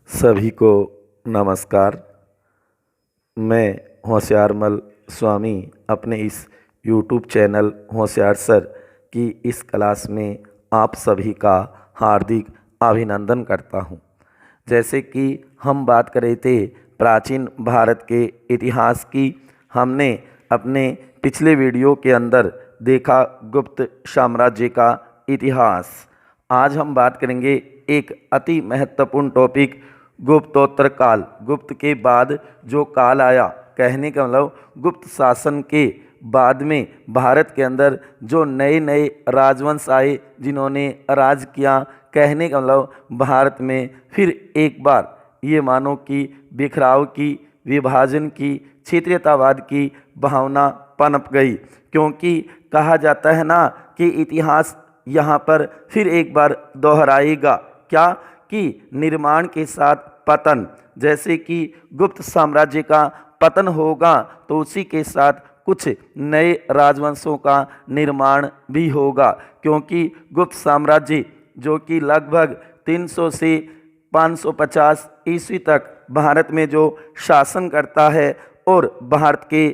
सभी को नमस्कार। मैं होशियारमल स्वामी अपने इस YouTube चैनल होशियार सर की इस क्लास में आप सभी का हार्दिक अभिनंदन करता हूं। जैसे कि हम बात कर रहे थे प्राचीन भारत के इतिहास की, हमने अपने पिछले वीडियो के अंदर देखा गुप्त साम्राज्य का इतिहास। आज हम बात करेंगे एक अति महत्वपूर्ण टॉपिक, गुप्तोत्तर काल। गुप्त के बाद जो काल आया, कहने का मतलब गुप्त शासन के बाद में भारत के अंदर जो नए नए राजवंश आए, जिन्होंने राज किया, कहने का मतलब भारत में फिर एक बार ये मानो कि बिखराव की, विभाजन की, क्षेत्रीयतावाद की भावना पनप गई। क्योंकि कहा जाता है ना कि इतिहास यहाँ पर फिर एक बार दोहराएगा, क्या कि निर्माण के साथ पतन। जैसे कि गुप्त साम्राज्य का पतन होगा तो उसी के साथ कुछ नए राजवंशों का निर्माण भी होगा। क्योंकि गुप्त साम्राज्य जो कि लगभग 300 से 550 ईस्वी तक भारत में जो शासन करता है और भारत के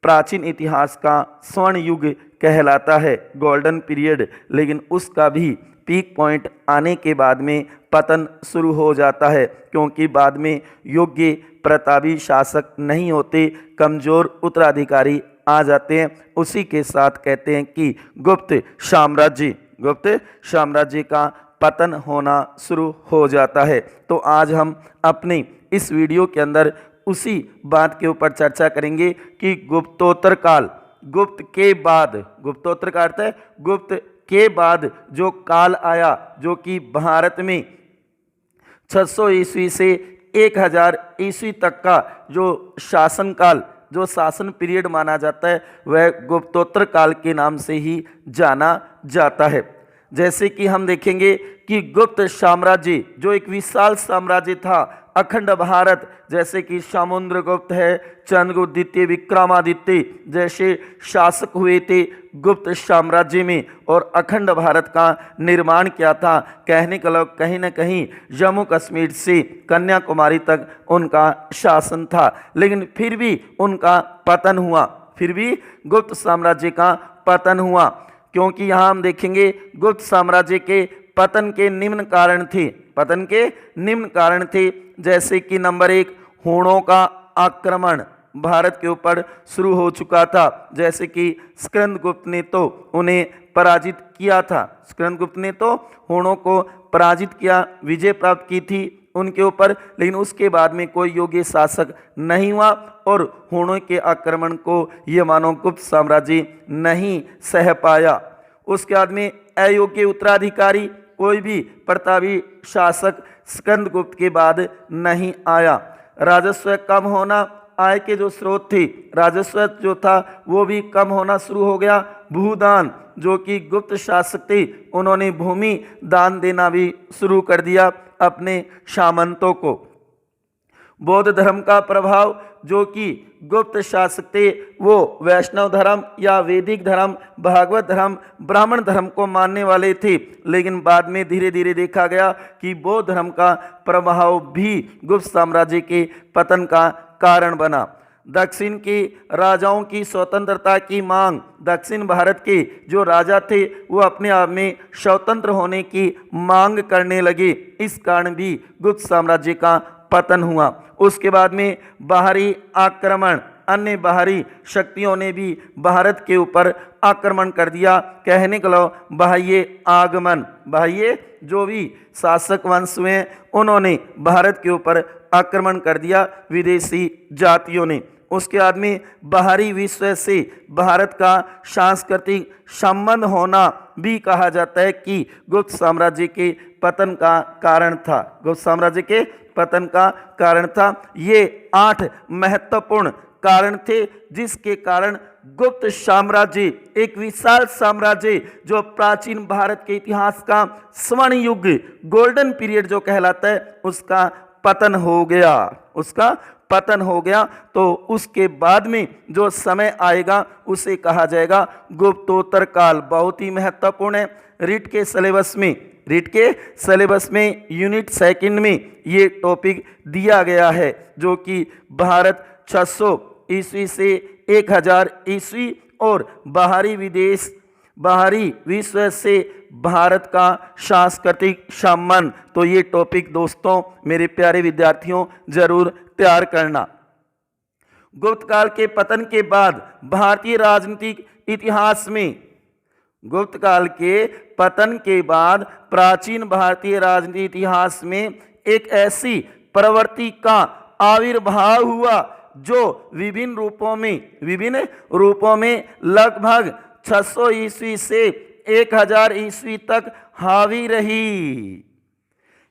प्राचीन इतिहास का स्वर्ण युग कहलाता है, गोल्डन पीरियड। लेकिन उसका भी पीक पॉइंट आने के बाद में पतन शुरू हो जाता है, क्योंकि बाद में योग्य प्रतापी शासक नहीं होते, कमजोर उत्तराधिकारी आ जाते हैं। उसी के साथ कहते हैं कि गुप्त साम्राज्य का पतन होना शुरू हो जाता है। तो आज हम अपने इस वीडियो के अंदर उसी बात के ऊपर चर्चा करेंगे कि गुप्तोत्तर काल, गुप्त के बाद, गुप्तोत्तर का अर्थ है गुप्त के बाद जो काल आया, जो कि भारत में 600 ईस्वी से 1000 ईस्वी तक का जो शासन काल, जो शासन पीरियड माना जाता है, वह गुप्तोत्तर काल के नाम से ही जाना जाता है। जैसे कि हम देखेंगे कि गुप्त साम्राज्य जो एक विशाल साम्राज्य था, अखंड भारत, जैसे कि समुद्रगुप्त है, चंद्रगुप्त द्वितीय, विक्रमादित्य जैसे शासक हुए थे गुप्त साम्राज्य में, और अखंड भारत का निर्माण किया था। कहने का मतलब कहीं न कहीं जम्मू कश्मीर से कन्याकुमारी तक उनका शासन था। लेकिन फिर भी उनका पतन हुआ, फिर भी गुप्त साम्राज्य का पतन हुआ। क्योंकि यहाँ हम देखेंगे गुप्त साम्राज्य के पतन के निम्न कारण थे, पतन के निम्न कारण थे। जैसे कि नंबर 1, हूणों का आक्रमण भारत के ऊपर शुरू हो चुका था। जैसे कि स्कंदगुप्त ने तो उन्हें पराजित किया था, स्कंदगुप्त ने तो हूणों को पराजित किया, विजय प्राप्त की थी उनके ऊपर। लेकिन उसके बाद में कोई योग्य शासक नहीं हुआ और हूणों के आक्रमण को ये मानो गुप्त साम्राज्य नहीं सह पाया। उसके बाद में अयोग्य उत्तराधिकारी, कोई भी प्रतापी शासक स्कंदगुप्त के बाद नहीं आया। राजस्व कम होना, आय के जो स्रोत थे, राजस्व जो था वो भी कम होना शुरू हो गया। भूदान, जो कि गुप्त शासक थे, उन्होंने भूमि दान देना भी शुरू कर दिया अपने सामंतों को। बौद्ध धर्म का प्रभाव, जो कि गुप्त शासक थे वो वैष्णव धर्म या वैदिक धर्म, भागवत धर्म, ब्राह्मण धर्म को मानने वाले थे। लेकिन बाद में धीरे धीरे देखा गया कि बौद्ध धर्म का प्रभाव भी गुप्त साम्राज्य के पतन का कारण बना। दक्षिण के राजाओं की स्वतंत्रता की मांग, दक्षिण भारत के जो राजा थे वो अपने आप में स्वतंत्र होने की मांग करने लगे, इस कारण भी गुप्त साम्राज्य का पतन हुआ। उसके बाद में बाहरी आक्रमण, अन्य बाहरी शक्तियों ने भी भारत के ऊपर आक्रमण कर दिया। कहने का मतलब बाह्य आगमन, बाह्य जो भी शासक वंश हुए उन्होंने भारत के ऊपर आक्रमण कर दिया, विदेशी जातियों ने। उसके बाद में बाहरी विश्व से भारत का सांस्कृतिक संबंध होना भी कहा जाता है कि गुप्त साम्राज्य के पतन का कारण था, गुप्त साम्राज्य के पतन का कारण था। ये 8 महत्वपूर्ण कारण थे जिसके कारण गुप्त साम्राज्य, एक विशाल साम्राज्य जो प्राचीन भारत के इतिहास का स्वर्ण युग, गोल्डन पीरियड जो कहलाता है, उसका पतन हो गया, उसका पतन हो गया। तो उसके बाद में जो समय आएगा उसे कहा जाएगा गुप्तोत्तर काल। बहुत ही महत्वपूर्ण है, रीट के सिलेबस में रीट के सिलेबस में यूनिट सेकंड में ये टॉपिक दिया गया है, जो कि भारत 600 ईस्वी से 1000 ईस्वी और बाहरी विश्व से भारत का सांस्कृतिक संबंध। तो ये टॉपिक दोस्तों मेरे प्यारे विद्यार्थियों जरूर तैयार करना। गुप्त काल के पतन के बाद भारतीय राजनीतिक इतिहास में, गुप्त काल के पतन के बाद प्राचीन भारतीय राजनीतिक इतिहास में एक ऐसी प्रवृत्ति का आविर्भाव हुआ जो विभिन्न रूपों में लगभग 600 ईस्वी से 1000 ईस्वी तक हावी रही।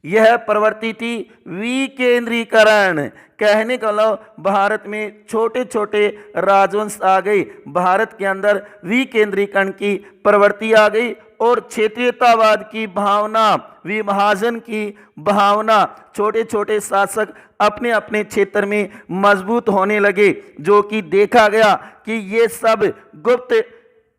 यह प्रवृत्ति थी विकेंद्रीकरण। कहने का मतलब भारत में छोटे छोटे राजवंश आ गए, भारत के अंदर विकेंद्रीकरण की प्रवृत्ति आ गई और क्षेत्रीयतावाद की भावना, विभाजन की भावना, छोटे छोटे शासक अपने अपने क्षेत्र में मजबूत होने लगे, जो कि देखा गया कि ये सब गुप्त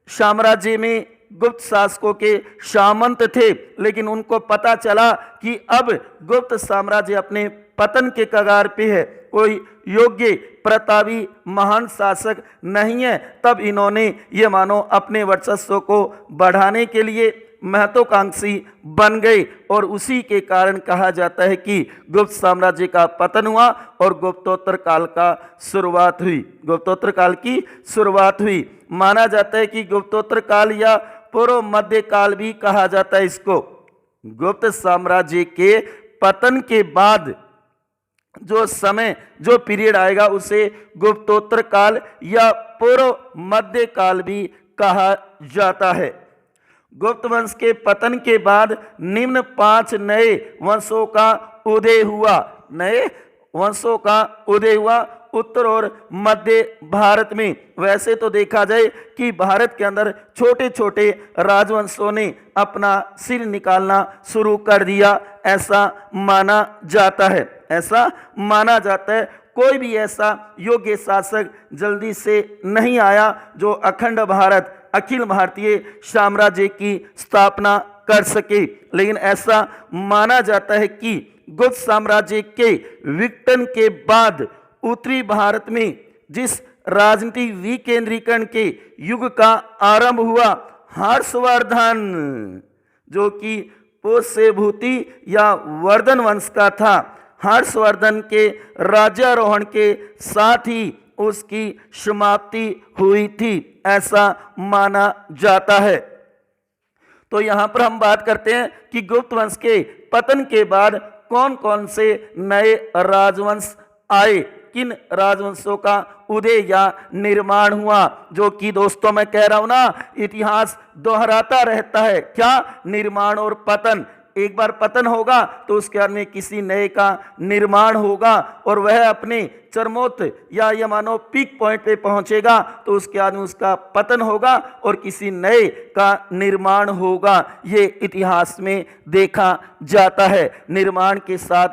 साम्राज्य में गुप्त शासकों के सामंत थे। लेकिन उनको पता चला कि अब गुप्त साम्राज्य अपने पतन के कगार पे है, कोई योग्य प्रतापी महान शासक नहीं है। तब इन्होंने ये मानो अपने वर्चस्व को बढ़ाने के लिए महत्वाकांक्षी बन गए और उसी के कारण कहा जाता है कि गुप्त साम्राज्य का पतन हुआ और गुप्तोत्तर काल का शुरुआत हुई। गुप्तोत्तर काल की शुरुआत हुई। माना जाता है कि गुप्तोत्तर काल या पूर्व मध्य काल भी कहा जाता है इसको। गुप्त साम्राज्य के पतन के बाद जो पीरियड आएगा उसे गुप्तोत्तर काल या पूर्व मध्य काल भी कहा जाता है। गुप्त वंश के पतन के बाद निम्न 5 नए वंशों का उदय हुआ उत्तर और मध्य भारत में। वैसे तो देखा जाए कि भारत के अंदर छोटे छोटे राजवंशों ने अपना सिर निकालना शुरू कर दिया, ऐसा माना जाता है। कोई भी ऐसा योग्य शासक जल्दी से नहीं आया जो अखंड भारत, अखिल भारतीय साम्राज्य की स्थापना कर सके। लेकिन ऐसा माना जाता है कि गुप्त साम्राज्य के विघटन के बाद उत्तरी भारत में जिस राजनीतिक विकेंद्रीकरण के युग का आरंभ हुआ, हर्षवर्धन जो कि पुष्यभूति या वर्धन वंश का था, हर्षवर्धन के राज्यारोहण के साथ ही उसकी समाप्ति हुई थी, ऐसा माना जाता है। तो यहां पर हम बात करते हैं कि गुप्त वंश के पतन के बाद कौन कौन से नए राजवंश आए, किन राजवंशों का उदय या निर्माण हुआ। जो कि दोस्तों मैं कह रहा हूं ना, इतिहास दोहराता रहता है। क्या? निर्माण और पतन। एक बार पतन होगा तो उसके बाद में किसी नए का निर्माण होगा और वह अपने चरमोत्त या ये मानो पीक पॉइंट पे पहुंचेगा तो उसके बाद में उसका पतन होगा और किसी नए का निर्माण होगा। ये इतिहास में देखा जाता है। निर्माण के साथ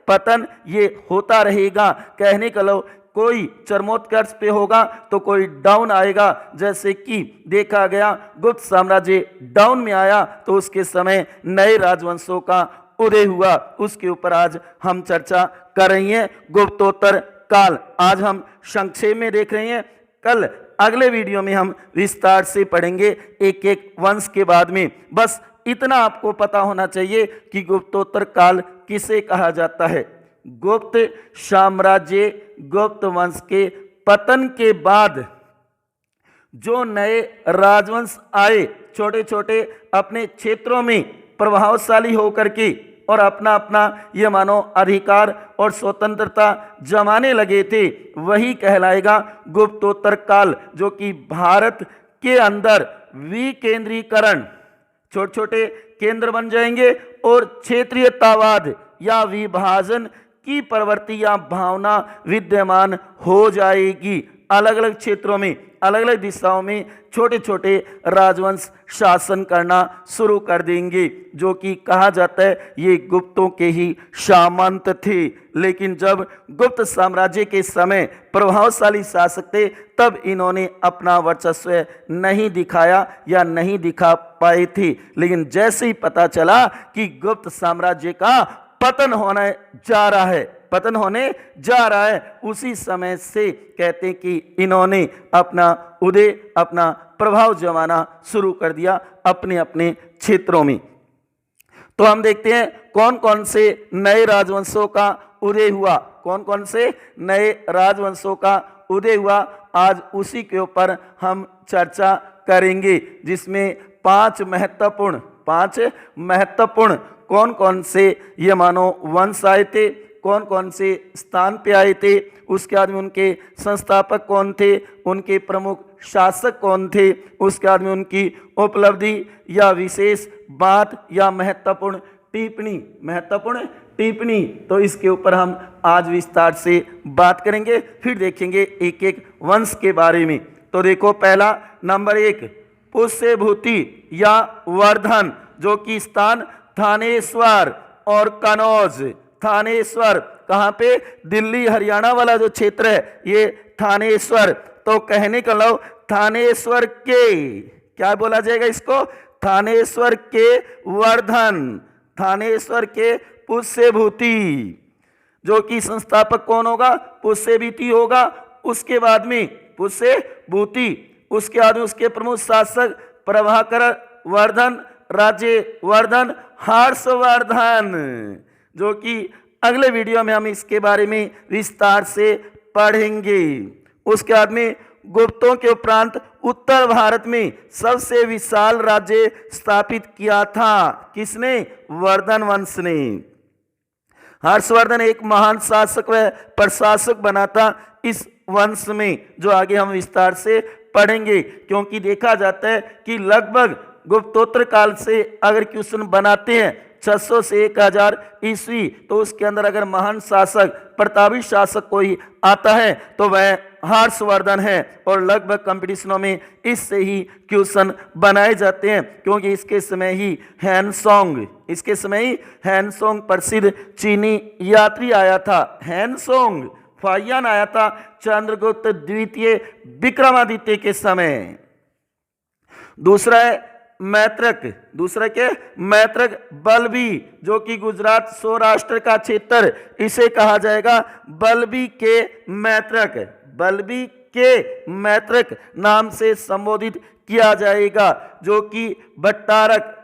पतन ये होता रहेगा। कहने का लो कोई चरमोत्कर्ष पे होगा तो कोई डाउन आएगा। जैसे कि देखा गया गुप्त साम्राज्य डाउन में आया तो उसके समय नए राजवंशों का उदय हुआ। उसके ऊपर आज हम चर्चा कर रहे हैं। गुप्तोत्तर काल आज हम संक्षेप में देख रहे हैं। कल अगले वीडियो में हम विस्तार से पढ़ेंगे एक एक वंश के बाद में। बस इतना आपको पता होना चाहिए कि गुप्तोत्तर काल किसे कहा जाता है। गुप्त साम्राज्य, गुप्त वंश के पतन के बाद जो नए राजवंश आए, छोटे छोटे अपने क्षेत्रों में प्रभावशाली होकर के और अपना अपना ये मानो अधिकार और स्वतंत्रता जमाने लगे थे, वही कहलाएगा गुप्तोत्तर काल। जो कि भारत के अंदर विकेंद्रीकरण, छोटे छोटे केंद्र बन जाएंगे और क्षेत्रीयतावाद या विभाजन की प्रवृत्ति या भावना विद्यमान हो जाएगी। अलग अलग क्षेत्रों में अलग अलग दिशाओं में छोटे छोटे राजवंश शासन करना शुरू कर देंगे, जो कि कहा जाता है ये गुप्तों के ही सामंत थे। लेकिन जब गुप्त साम्राज्य के समय प्रभावशाली शासक थे, तब इन्होंने अपना वर्चस्व नहीं दिखाया या नहीं दिखा पाए थे। लेकिन जैसे ही पता चला कि गुप्त साम्राज्य का पतन होने जा रहा है, पतन होने जा रहा है, उसी समय से कहते हैं कि इन्होंने अपना उदय, अपना प्रभाव जमाना शुरू कर दिया अपने अपने क्षेत्रों में। तो हम देखते हैं कौन कौन से नए राजवंशों का उदय हुआ, कौन कौन से नए राजवंशों का उदय हुआ। आज उसी के ऊपर हम चर्चा करेंगे, जिसमें पांच महत्वपूर्ण कौन कौन से ये मानो वंश आए थे, कौन कौन से स्थान पे आए थे, उसके बाद में उनके संस्थापक कौन थे, उनके प्रमुख शासक कौन थे, उसके बाद में उनकी उपलब्धि या विशेष बात या महत्वपूर्ण टिप्पणी, तो इसके ऊपर हम आज विस्तार से बात करेंगे। फिर देखेंगे एक एक वंश के बारे में। तो देखो, पहला नंबर 1 पुष्यभूति या वर्धन, जो कि स्थान थानेश्वर और कनौज। थानेश्वर कहाँ पे? दिल्ली हरियाणा वाला जो क्षेत्र है ये थानेश्वर। तो कहने का लो थानेश्वर के, क्या बोला जाएगा इसको? थानेश्वर के वर्धन, थानेश्वर के पुष्यभूति, जो कि संस्थापक कौन होगा? पुष्यभूति होगा। उसके बाद में पुष्यभूति, उसके बाद में उसके प्रमुख शासक प्रभाकर वर्धन, राज्यवर्धन, हर्षवर्धन, जो कि अगले वीडियो में हम इसके बारे में विस्तार से पढ़ेंगे। उसके बाद में गुप्तों के उपरांत उत्तर भारत में सबसे विशाल राज्य स्थापित किया था। किसने? वर्धन वंश ने। हर्षवर्धन एक महान शासक व प्रशासक बना था इस वंश में, जो आगे हम विस्तार से पढ़ेंगे। क्योंकि देखा जाता है कि लगभग गुप्तोत्तर काल से अगर क्वेश्चन बनाते हैं 600 से 1000 ईस्वी, तो उसके अंदर अगर महान शासक, प्रतापी शासक कोई आता है तो वह हर्षवर्धन है। और लगभग कंपटीशनों में इससे ही क्वेश्चन बनाए जाते हैं, क्योंकि इसके समय ही हैनसोंग प्रसिद्ध चीनी यात्री आया था। हैनसोंग फाहियान आया था चंद्रगुप्त द्वितीय विक्रमादित्य के समय। दूसरा है मैत्रक बल्बी, जो कि गुजरात सौराष्ट्र का क्षेत्र, इसे कहा जाएगा बल्बी के मैत्रक नाम से संबोधित किया जाएगा, जो कि भट्टारक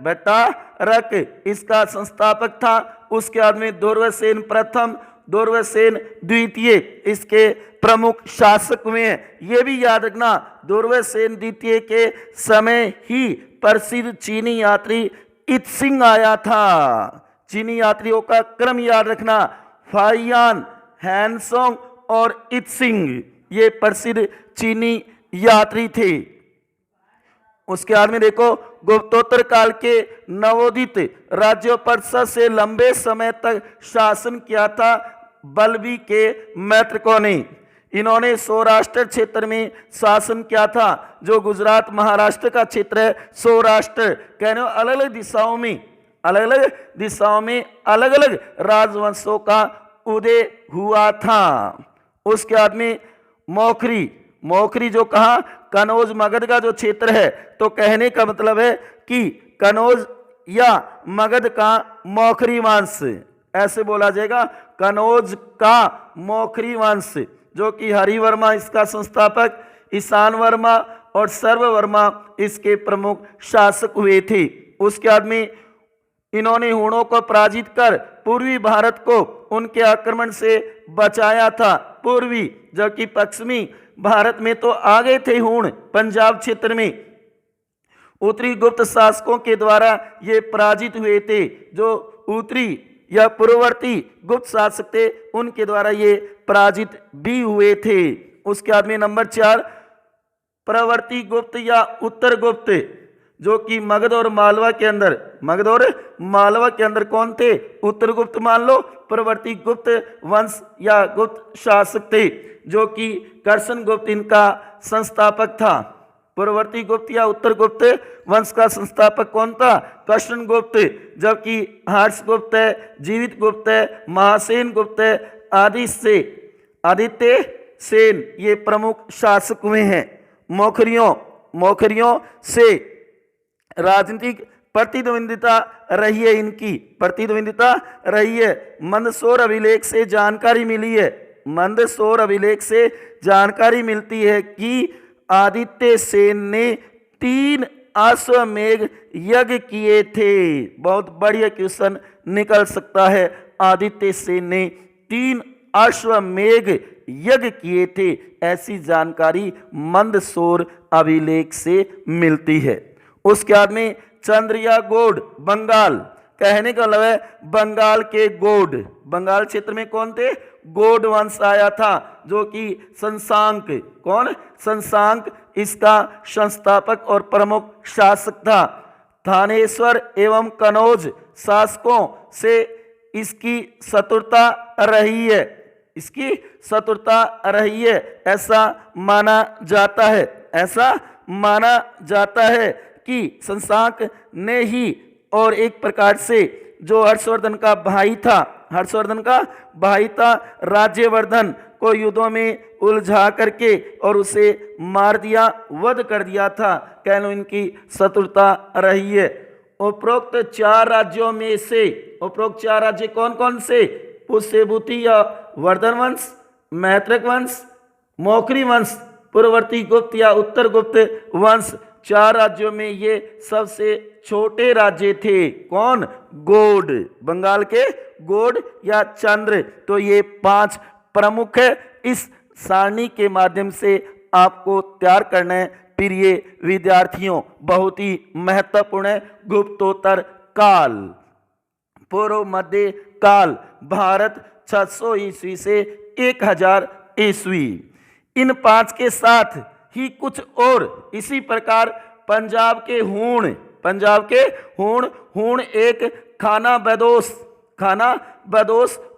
इसका संस्थापक था। उसके बाद में दुर्वसेन प्रथम, दुर्वसेन द्वितीय इसके प्रमुख शासक हुए हैं। ये भी याद रखना, दुर्वसेन द्वितीय के समय ही प्रसिद्ध चीनी यात्री इत्सिंग आया था। चीनी यात्रियों का क्रम याद रखना, फाहियान, हैनसोंग और इत्सिंग, ये प्रसिद्ध चीनी यात्री थे। उसके बाद में देखो, गुप्तोत्तर काल के नवोदित राज्यों पर सबसे लंबे समय तक शासन किया था बल्बी के मैत्रकों ने। इन्होंने सौराष्ट्र क्षेत्र में शासन किया था, जो गुजरात महाराष्ट्र का क्षेत्र है। सौराष्ट्र कहने अलग अलग दिशाओं में अलग अलग राजवंशों का उदय हुआ था। उसके बाद में मौखरी जो कहा? कनौज मगध का जो क्षेत्र है। तो कहने का मतलब है कि कनौज या मगध का मौखरी वंश, ऐसे बोला जाएगा, कनौज का मौखरी वंश, जो कि हरिवर्मा इसका संस्थापक, ईशान वर्मा और सर्ववर्मा इसके प्रमुख शासक हुए थे। उसके बाद में इन्होंने हूणों को पराजित कर पूर्वी भारत को उनके आक्रमण से बचाया था। पूर्वी, जबकि पश्चिमी भारत में तो आ गए थे हूण, पंजाब क्षेत्र में। उत्तरी गुप्त शासकों के द्वारा ये पराजित हुए थे। जो उत्तरी या पूर्ववर्ती गुप्त शासक थे, उनके द्वारा ये पराजित भी हुए थे। उसके बाद में नंबर 4 प्रवर्ती गुप्त या उत्तर गुप्त, जो कि मगध और मालवा के अंदर कौन थे? उत्तरगुप्त मान लो, परवर्ती गुप्त वंश या गुप्त शासक थे, जो कि कर्षण गुप्त इनका संस्थापक था। पूर्ववर्ती गुप्त या उत्तर गुप्त वंश का संस्थापक कौन था? कृष्ण गुप्त। जबकि हर्ष गुप्त है, जीवित गुप्त है, महासेन गुप्त है, आदित्य सेन ये प्रमुख शासक हुए हैं। मौखरियों से राजनीतिक प्रतिद्वंदिता रही है, इनकी प्रतिद्वंदिता रही है। मंदसौर अभिलेख से जानकारी मिलती है कि आदित्य सेन ने 3 अश्वमेध यज्ञ किए थे। बहुत बढ़िया क्वेश्चन निकल सकता है। आदित्य सेन ने 3 अश्वमेध यज्ञ किए थे, ऐसी जानकारी मंदसौर अभिलेख से मिलती है। उसके बाद में चंद्रियागौड़ बंगाल, कहने का मतलब है बंगाल के गौड़, बंगाल क्षेत्र में कौन थे? गौड़ वंश आया था, जो कि संसांक इसका संस्थापक और प्रमुख शासक था। थानेश्वर एवं कनौज शासकों से इसकी शत्रुता रही है, ऐसा माना जाता है कि संसांक ने ही और एक प्रकार से जो हर्षवर्धन का भाई था राज्यवर्धन को युद्धों में उलझा करके और उसे मार दिया, वध कर दिया था। कह लो इनकी शत्रुता रही है। उपरोक्त 4 राज्यों में से उपरोक्त 4 राज्य कौन कौन से? पुष्यभूति या वर्धन वंश, मैत्रक वंश, मौखरी वंश, पूर्ववर्ती गुप्त या उत्तर गुप्त वंश। 4 राज्यों में ये सबसे छोटे राज्य थे। कौन? गौड़, बंगाल के गौड़ या चंद्र। तो ये 5 प्रमुख है। इस सारणी के माध्यम से आपको तैयार करना है प्रिय विद्यार्थियों, बहुत ही महत्वपूर्ण है। गुप्तोत्तर काल, पूर्व मध्य काल, भारत 600 ईस्वी से 1000 ईस्वी। इन 5 के साथ ही कुछ और इसी प्रकार पंजाब के हूण एक खाना बदोश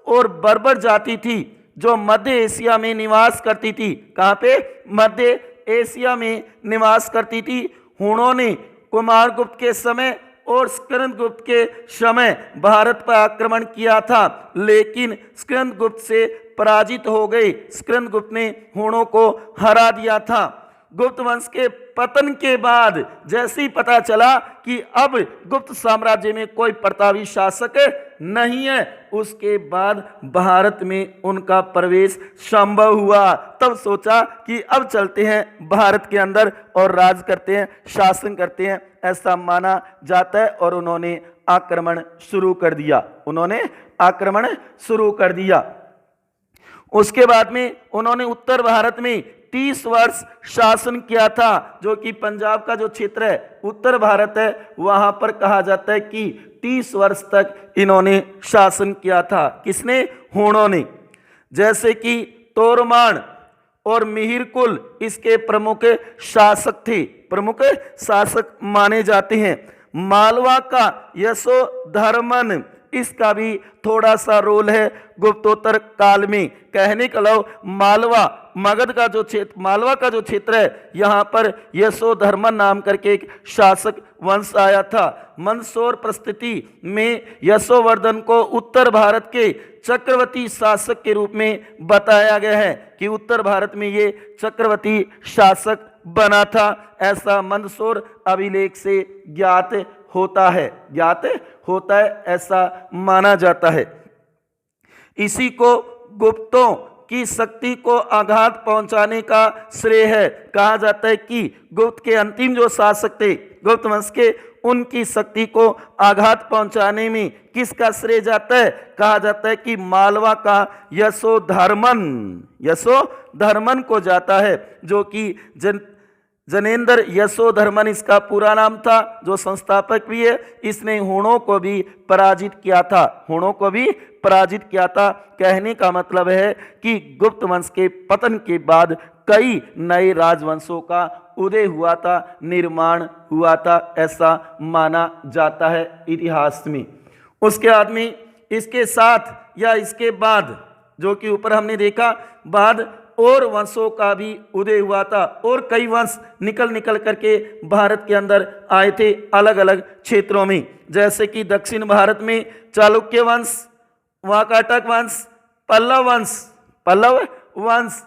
और बर्बर जाति थी, जो मध्य एशिया में निवास करती थी। कहाँ पे? मध्य एशिया में निवास करती थी। हूणों ने कुमारगुप्त के समय और स्कंदगुप्त के समय भारत पर आक्रमण किया था, लेकिन स्कंदगुप्त से पराजित हो गए। स्कंदगुप्त ने हूणों को हरा दिया था। गुप्त वंश के पतन के बाद जैसे ही पता चला कि अब गुप्त साम्राज्य में कोई प्रतापी शासक नहीं है, उसके बाद भारत में उनका प्रवेश संभव हुआ। तब सोचा कि अब चलते हैं भारत के अंदर और राज करते हैं, शासन करते हैं, ऐसा माना जाता है। और उन्होंने आक्रमण शुरू कर दिया। उसके बाद में उन्होंने उत्तर भारत में 30 वर्ष शासन किया था, जो कि पंजाब का जो क्षेत्र है, उत्तर भारत है, वहां पर कहा जाता है कि 30 वर्ष तक इन्होंने शासन किया था। किसने? हूणों ने। जैसे कि तोरमान और मिहिरकुल इसके प्रमुख शासक माने जाते हैं। मालवा का यशोधर्मन, इसका भी थोड़ा सा रोल है गुप्तोत्तर काल में। कहने का लो मालवा का जो क्षेत्र है, यहाँ पर यशोधर्मन नाम करके एक शासक वंश आया था। मंदसौर परिस्थिति में यशोवर्धन को उत्तर भारत के चक्रवर्ती शासक के रूप में बताया गया है कि उत्तर भारत में ये चक्रवर्ती शासक बना था, ऐसा मंदसौर अभिलेख से ज्ञात होता है, ऐसा माना जाता है। इसी को गुप्तों की शक्ति को आघात पहुंचाने का श्रेय है। कहा जाता है कि गुप्त के अंतिम जो शासक थे, गुप्त वंश के, उनकी शक्ति को आघात पहुंचाने में किसका श्रेय जाता है? कहा जाता है कि मालवा का यशोधर्मन को जाता है, जो कि जनेंद्र यशोधर्मन इसका पूरा नाम था, जो संस्थापक भी है। इसने हुणों को भी पराजित किया था, हुणों को भी पराजित किया था। कहने का मतलब है कि गुप्त वंश के पतन के बाद कई नए राजवंशों का उदय हुआ था, निर्माण हुआ था, ऐसा माना जाता है इतिहास में। उसके बाद में इसके साथ या इसके बाद, जो कि ऊपर हमने देखा, बाद और वंशों का भी उदय हुआ था और कई वंश निकल करके भारत के अंदर आए थे अलग अलग क्षेत्रों में। जैसे कि दक्षिण भारत में चालुक्य वंश, वाकाटक वंश, पल्लव वंश,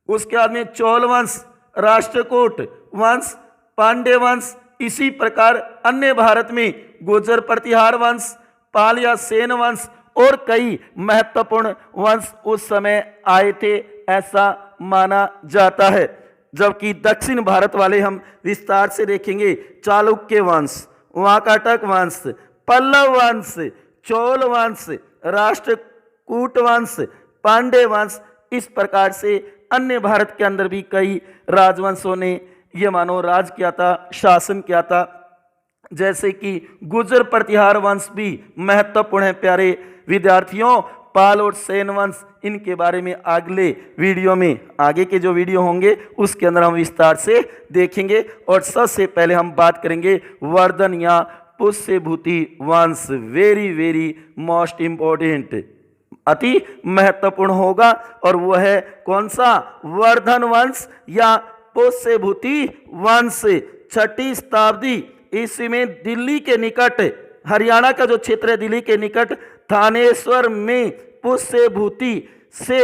उसके बाद में चोल वंश, राष्ट्रकूट वंश, पांड्य वंश। इसी प्रकार अन्य भारत में गुर्जर प्रतिहार वंश, पाल या सेन वंश और कई महत्वपूर्ण वंश उस समय आए थे, ऐसा माना जाता है। जबकि दक्षिण भारत वाले हम विस्तार से देखेंगे। चालुक्य वंश, वाकाटक वंश, पल्लव वंश, चोल वंश, राष्ट्रकूट वंश, पांड्य वंश, इस प्रकार से अन्य भारत के अंदर भी कई राजवंशों ने ये मानो राज किया था, शासन किया था। जैसे कि गुर्जर प्रतिहार वंश भी महत्वपूर्ण है प्यारे विद्यार्थियों। पाल और सेन वंश, इनके बारे में अगले वीडियो में, आगे के जो वीडियो होंगे उसके अंदर हम विस्तार से देखेंगे। और सबसे पहले हम बात करेंगे वर्धन या पुष्यभूति वंश। वेरी मोस्ट इंपॉर्टेंट, अति महत्वपूर्ण होगा। और वह है कौन सा? वर्धन वंश या पुष्यभूति वंश। 6वीं शताब्दी ईस्वी में दिल्ली के निकट, हरियाणा का जो क्षेत्र है दिल्ली के निकट थानेश्वर में पुष्यभूति से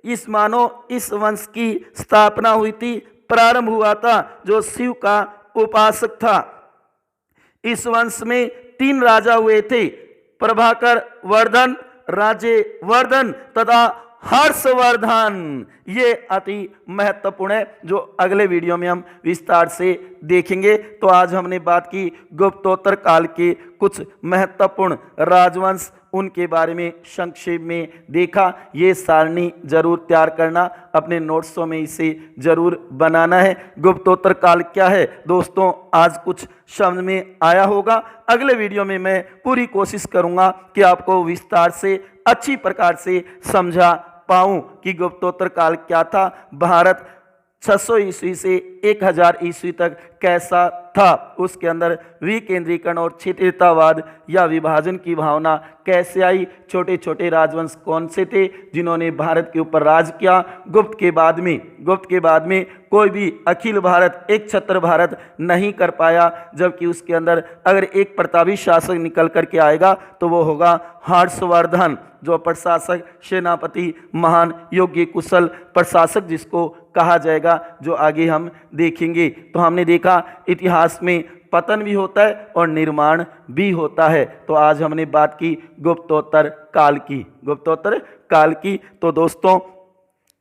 इस वंश की स्थापना हुई थी, प्रारंभ हुआ था, जो शिव का उपासक था। इस वंश में 3 राजा हुए थे, प्रभाकर वर्धन, राज्यवर्धन तथा हर्षवर्धन। ये अति महत्वपूर्ण है, जो अगले वीडियो में हम विस्तार से देखेंगे। तो आज हमने बात की गुप्तोत्तर काल के कुछ महत्वपूर्ण राजवंश, उनके बारे में संक्षेप में देखा। ये सारणी जरूर तैयार करना, अपने नोट्सों में इसे जरूर बनाना है। गुप्तोत्तर काल क्या है दोस्तों, आज कुछ समझ में आया होगा। अगले वीडियो में मैं पूरी कोशिश करूंगा कि आपको विस्तार से अच्छी प्रकार से समझा पाऊं कि गुप्तोत्तर काल क्या था, भारत 600 ईस्वी से 1000 ईस्वी तक कैसा था, उसके अंदर विकेंद्रीकरण और क्षेत्रीयतावाद या विभाजन की भावना कैसे आई, छोटे छोटे राजवंश कौन से थे जिन्होंने भारत के ऊपर राज किया। गुप्त के बाद में कोई भी अखिल भारत, एक छत्र भारत नहीं कर पाया। जबकि उसके अंदर अगर एक प्रतापी शासक निकल करके आएगा तो वो होगा हर्षवर्धन, जो प्रशासक, सेनापति, महान, योग्य, कुशल प्रशासक जिसको कहा जाएगा, जो आगे हम देखेंगे। तो हमने देखा इतिहास में पतन भी होता है और निर्माण भी होता है। तो आज हमने बात की गुप्तोत्तर काल की। तो दोस्तों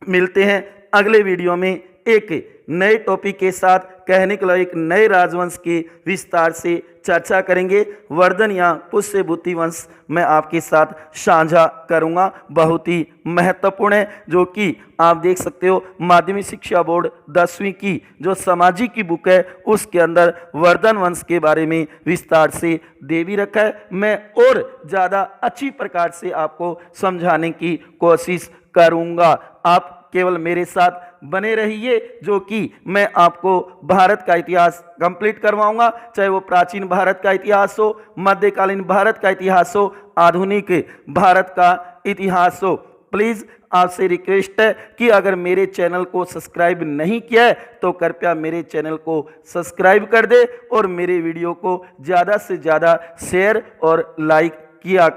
मिलते हैं अगले वीडियो में एक नए टॉपिक के साथ, कहने के लिए एक नए राजवंश के विस्तार से चर्चा करेंगे। वर्धन या पुष्यभूति वंश मैं आपके साथ साझा करूंगा, बहुत ही महत्वपूर्ण है, जो कि आप देख सकते हो माध्यमिक शिक्षा बोर्ड 10वीं की जो सामाजिक की बुक है उसके अंदर वर्धन वंश के बारे में विस्तार से दे भी रखा है। मैं और ज़्यादा अच्छी प्रकार से आपको समझाने की कोशिश करूंगा। आप केवल मेरे साथ बने रहिए, जो कि मैं आपको भारत का इतिहास कंप्लीट करवाऊंगा, चाहे वो प्राचीन भारत का इतिहास हो, मध्यकालीन भारत का इतिहास हो, आधुनिक भारत का इतिहास हो। प्लीज़ आपसे रिक्वेस्ट है कि अगर मेरे चैनल को सब्सक्राइब नहीं किया है तो कृपया मेरे चैनल को सब्सक्राइब कर दे और मेरे वीडियो को ज़्यादा से ज़्यादा शेयर और लाइक किया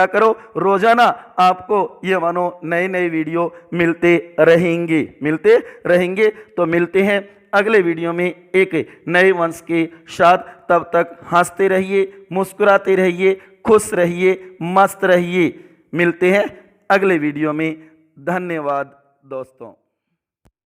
करो। रोजाना आपको ये मानो नए वीडियो मिलते रहेंगे। तो मिलते हैं अगले वीडियो में एक नए वंश के साथ। तब तक हंसते रहिए, मुस्कुराते रहिए, खुश रहिए, मस्त रहिए। मिलते हैं अगले वीडियो में। धन्यवाद दोस्तों।